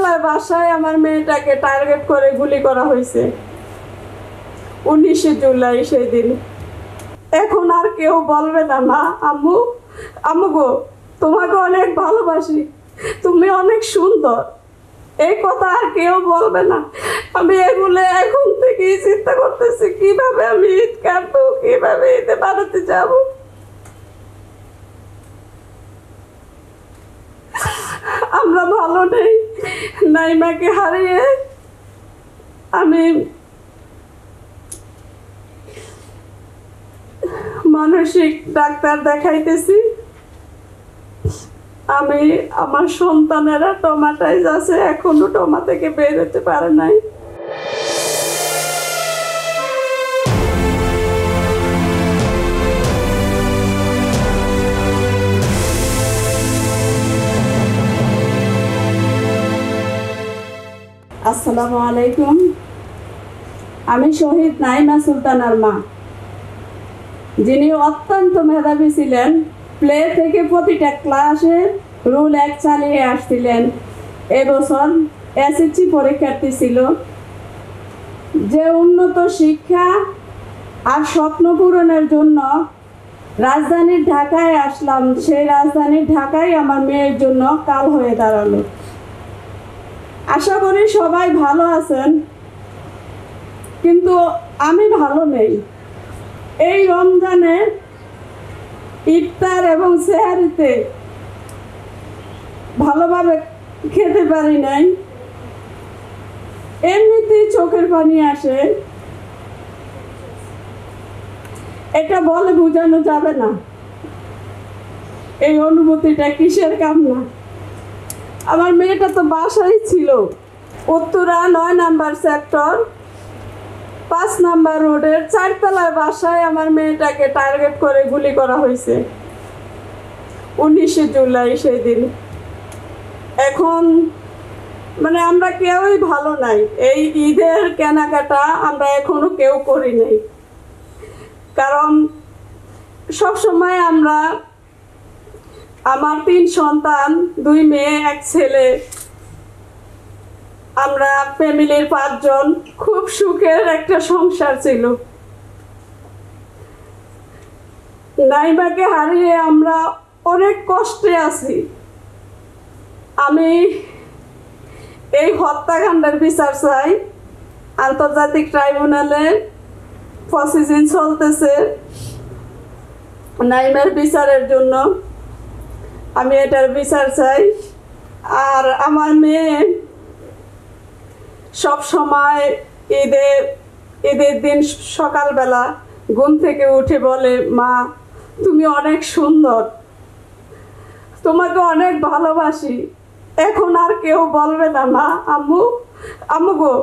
চারতলার বাসায় আমার মেয়েটাকে টার্গেট করে গুলি করা হয়েছে 19শে জুলাই সেই দিন। এখন আর কেউ বলবে না মা, আম্মু আম্মু গো, তোমাকে অনেক ভালোবাসি, তুমি অনেক সুন্দর, এই কথা আর কেউ বলবে না। আমি এগুলো এখন থেকেই চিন্তা করতেছি কিভাবে আমি ঈদ কাটবো, কিভাবে ঈদে বাড়াতে যাব। আমরা ভালো নেই, নাইমাকে হারিয়ে আমি মানসিক ডাক্তার দেখাইতেছি। আমি আমার সন্তানেরা টমাটাইজ আছে, এখনো টমা থেকে বের হতে পারে নাই। আসসালামু আলাইকুম, আমি শহীদ নাইমা সুলতানার মা, যিনি অত্যন্ত মেধাবী ছিলেন। প্লে থেকে প্রতিটা ক্লাসে রুল 1 চালিয়ে আসছিলেন। এবছর এসএসসি পরীক্ষার্থী ছিল। যে উন্নত শিক্ষা আর স্বপ্ন পূরণের জন্য রাজধানীর ঢাকায় আসলাম, সেই রাজধানীর ঢাকায় আমার মেয়ের জন্য কাল হয়ে দাঁড়ালো। আশা করি সবাই ভালো আছেন, কিন্তু আমি ভালো নেই। এই রমজানে ইফতার এবং সেহরিতে ভালোভাবে খেতে পারি নাই, এমনিতেই চোখের পানি আসে। এটা বলে বোঝানো যাবে না এই অনুভূতিটা কিসের কামনা। আমার মেয়েটা তো বাসায় ছিল, উত্তরা 9 নাম্বার সেক্টর 5 নাম্বার রোডের 4তলার বাসায় আমার মেয়েটাকে টার্গেট করে গুলি করা হয়েছে 19শে জুলাই সেই দিন। এখন মানে আমরা কেউই ভালো নাই। এই ঈদের কেনাকাটা আমরা এখনো কেউ করি নাই, কারণ সবসময় আমরা, আমার 3 সন্তান, 2 মেয়ে 1 ছেলে, আমরা ফ্যামিলির 5 জন, খুব সুখের একটা সংসার ছিল। নাইমাকে হারিয়ে আমরা অনেক কষ্টে আছি। আমি এই হত্যাকাণ্ডের বিচার চাই। আন্তর্জাতিক ট্রাইব্যুনালে প্রসিডিং চলতেছে নাইমার বিচারের জন্য, আমি এটার বিচার চাই। আর আমার মেয়ে সব সময় ঈদের দিন সকালবেলা ঘুম থেকে উঠে বলে, মা তুমি অনেক সুন্দর, তোমাকে অনেক ভালোবাসি। এখন আর কেউ বলবে না মা, আম্মু আম্মু গো,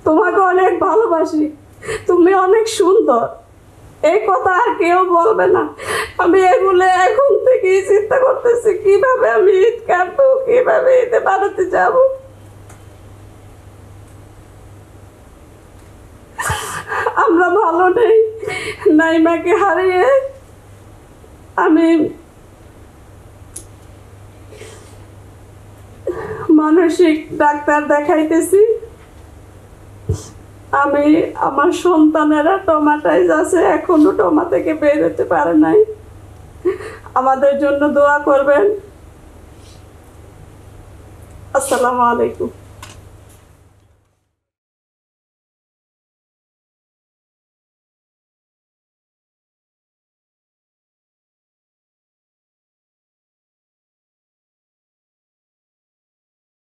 তোমাকে অনেক ভালোবাসি, তুমি অনেক সুন্দর, এই কথা আর কেউ বলবে না। আমি এগুলো এখন থেকেই চিন্তা করতেছি কিভাবে আমি ঈদ কাটবো, কিভাবে ঈদে বাড়াতে যাব। আমরা ভালো নেই, নাইমাকে হারিয়ে আমি মানসিক ডাক্তার দেখাইতেছি। আমি আমার সন্তানেরা টমাটাইজ আছে, এখনো টমা থেকে বের হতে পারে নাই। আমাদের জন্য দোয়া করবেন। আসসালামু আলাইকুম।